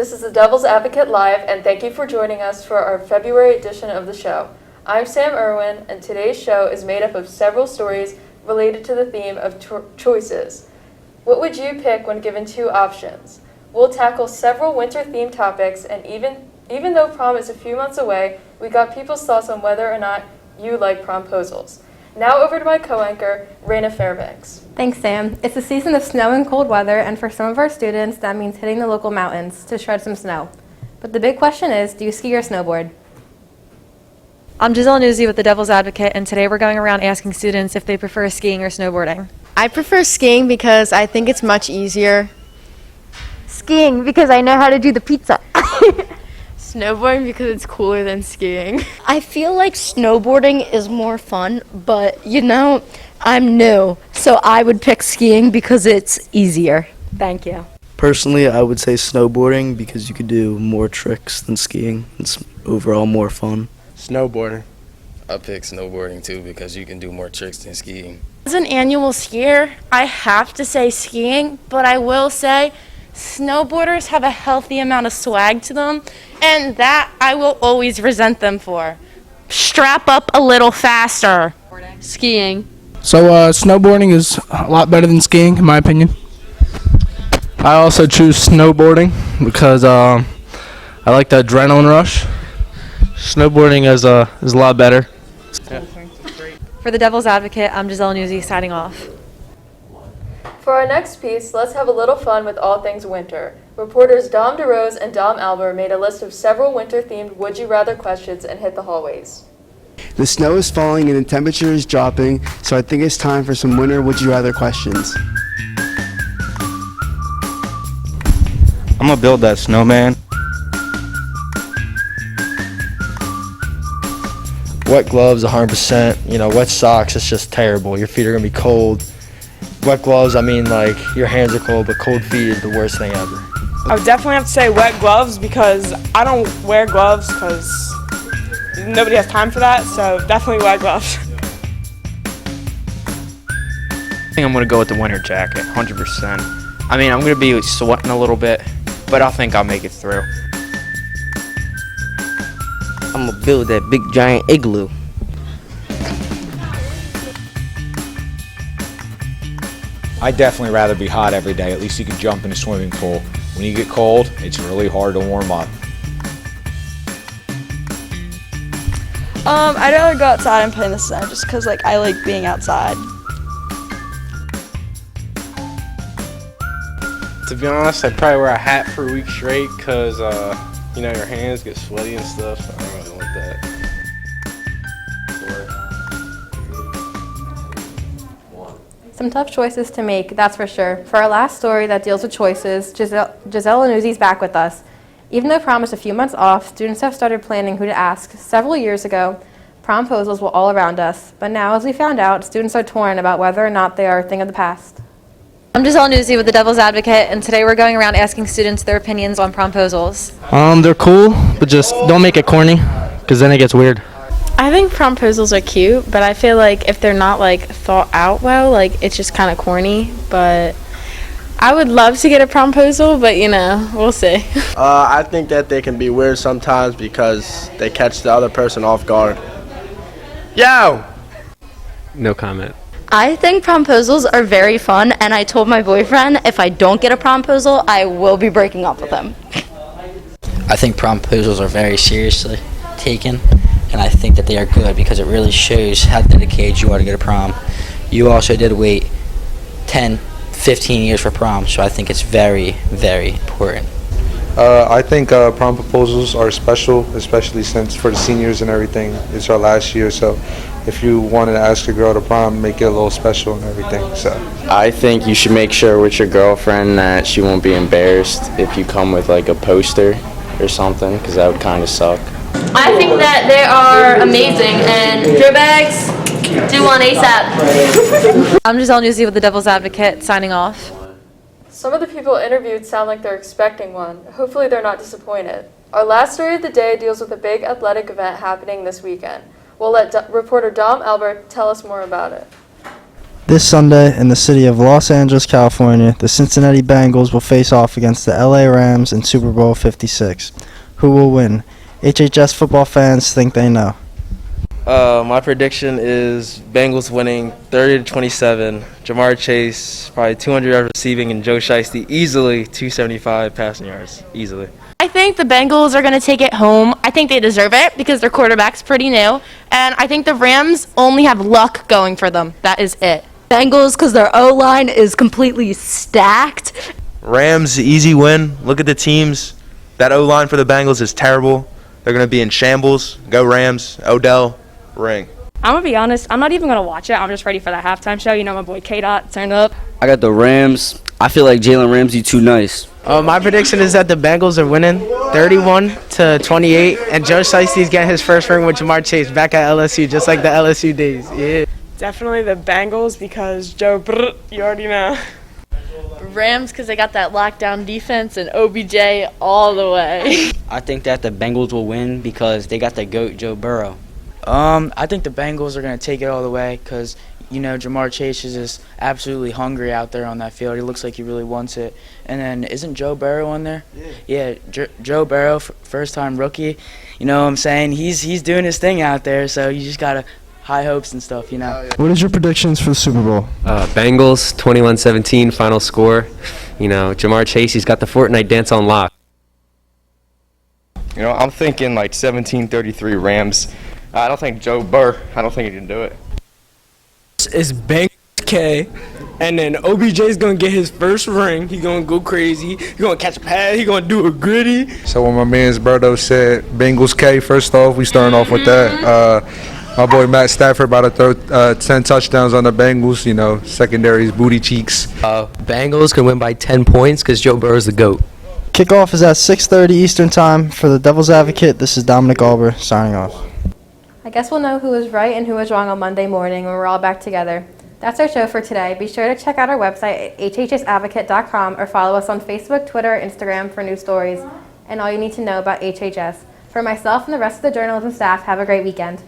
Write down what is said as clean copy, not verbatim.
This is the Devil's Advocate Live, and thank you for joining us for our February edition of the show. I'm Sam Irwin, and today's show is made up of several stories related to the theme of choices. What would you pick when given two options? We'll tackle several winter-themed topics, and even though prom is a few months away, we got people's thoughts on whether or not you like promposals. Now over to my co-anchor, Raina Fairbanks. Thanks, Sam. It's the season of snow and cold weather, and for some of our students, that means hitting the local mountains to shred some snow. But the big question is, do you ski or snowboard? I'm Giselle Newsy with the Devil's Advocate, and today we're going around asking students if they prefer skiing or snowboarding. I prefer skiing because I think it's much easier. Skiing because I know how to do the pizza. Snowboarding because it's cooler than skiing. I feel like snowboarding is more fun, but I'm new, so I would pick skiing because it's easier. Thank you. Personally, I would say snowboarding because you could do more tricks than skiing. It's overall more fun. Snowboarding. I pick snowboarding too because you can do more tricks than skiing. As an annual skier, I have to say skiing, but I will say snowboarders have a healthy amount of swag to them, and that I will always resent them for. Strap up a little faster. Skiing. So snowboarding is a lot better than skiing, in my opinion. I also choose snowboarding because I like the adrenaline rush. Snowboarding is a lot better. Yeah. For the Devil's Advocate, I'm Giselle Newsy signing off. For our next piece, let's have a little fun with all things winter. Reporters Dom DeRose and Dom Albert made a list of several winter-themed Would You Rather questions and hit the hallways. The snow is falling and the temperature is dropping, so I think it's time for some winter Would You Rather questions. I'm gonna build that snowman. Wet gloves, 100%. Wet socks, it's just terrible. Your feet are gonna be cold. Wet gloves, your hands are cold, but cold feet is the worst thing ever. I would definitely have to say wet gloves because I don't wear gloves because nobody has time for that, so definitely wet gloves. I think I'm going to go with the winter jacket, 100%. I'm going to be sweating a little bit, but I think I'll make it through. I'm going to build that big giant igloo. I'd definitely rather be hot every day. At least you can jump in a swimming pool. When you get cold, it's really hard to warm up. I'd rather go outside and play in the snow just because I like being outside. To be honest, I'd probably wear a hat for a week straight because, your hands get sweaty and stuff. So I don't really want that. Some tough choices to make, that's for sure. For our last story that deals with choices, Giselle Newsy's back with us. Even though prom is a few months off, students have started planning who to ask. Several years ago, promposals were all around us, but now, as we found out, students are torn about whether or not they are a thing of the past. I'm Giselle Newsy with the Devil's Advocate, and today we're going around asking students their opinions on promposals. They're cool, but just don't make it corny, because then it gets weird. I think promposals are cute, but I feel like if they're not thought out well, it's just kind of corny. But I would love to get a promposal, but we'll see. I think that they can be weird sometimes because they catch the other person off guard. Yo! No comment. I think promposals are very fun, and I told my boyfriend if I don't get a promposal, I will be breaking up with him. I think promposals are very seriously taken, and I think that they are good because it really shows how dedicated you are to go to prom. You also did wait 10, 15 years for prom, so I think it's very, very important. I think prom proposals are special, especially since for the seniors and everything, it's our last year, so if you wanted to ask a girl to prom, make it a little special and everything. So I think you should make sure with your girlfriend that she won't be embarrassed if you come with a poster or something, because that would kind of suck. I think that they are amazing, and drip bags, do one ASAP. I'm Giselle Newsy with the Devil's Advocate signing off. Some of the people interviewed sound like they're expecting one. Hopefully they're not disappointed. Our last story of the day deals with a big athletic event happening this weekend. We'll let reporter Dom Albert tell us more about it. This Sunday in the city of Los Angeles, California, the Cincinnati Bengals will face off against the LA Rams in Super Bowl 56. Who will win? HHS football fans think they know. My prediction is Bengals winning 30-27. Jamar Chase probably 200 yards receiving, and Joe Shiesty easily 275 passing yards, easily. I think the Bengals are going to take it home. I think they deserve it because their quarterback's pretty new. And I think the Rams only have luck going for them. That is it. Bengals, because their O-line is completely stacked. Rams, easy win. Look at the teams. That O-line for the Bengals is terrible. They're going to be in shambles. Go Rams. Odell, ring. I'm going to be honest, I'm not even going to watch it. I'm just ready for that halftime show. You know my boy K-Dot, turn up. I got the Rams. I feel like Jalen Ramsey too nice. My prediction is that the Bengals are winning 31-28, and Joe Shiesty's getting his first ring with Jamar Chase back at LSU, just like the LSU days. Yeah. Definitely the Bengals because you already know. Rams because they got that lockdown defense and OBJ all the way. I think that the Bengals will win because they got the GOAT Joe Burrow. I think the Bengals are going to take it all the way because, you know, Jamar Chase is just absolutely hungry out there on that field. He looks like he really wants it. And then isn't Joe Burrow on there? Yeah, Joe Burrow, first-time rookie. You know what I'm saying? He's doing his thing out there, so you just got to high hopes and stuff, you know. What is your predictions for the Super Bowl? Bengals 21-17 final score. You know, Jamar Chase, he's got the Fortnite dance on lock. You know, I'm thinking like 17-33 Rams. I don't think Joe Burr, I don't think he can do it. It's Bengals K, and then OBJ's going to get his first ring. He's going to go crazy. He's going to catch a pass. He's going to do a gritty. So when my man's Berto said Bengals K, first off, we starting off with that. My boy Matt Stafford about to throw 10 touchdowns on the Bengals. You know, secondary's booty cheeks. Bengals can win by 10 points because Joe Burrow's the GOAT. Kickoff is at 6:30 Eastern Time. For the Devil's Advocate, this is Dominic Alber signing off. I guess we'll know who was right and who was wrong on Monday morning when we're all back together. That's our show for today. Be sure to check out our website at hhsadvocate.com or follow us on Facebook, Twitter, and Instagram for news stories and all you need to know about HHS. For myself and the rest of the journalism staff, have a great weekend.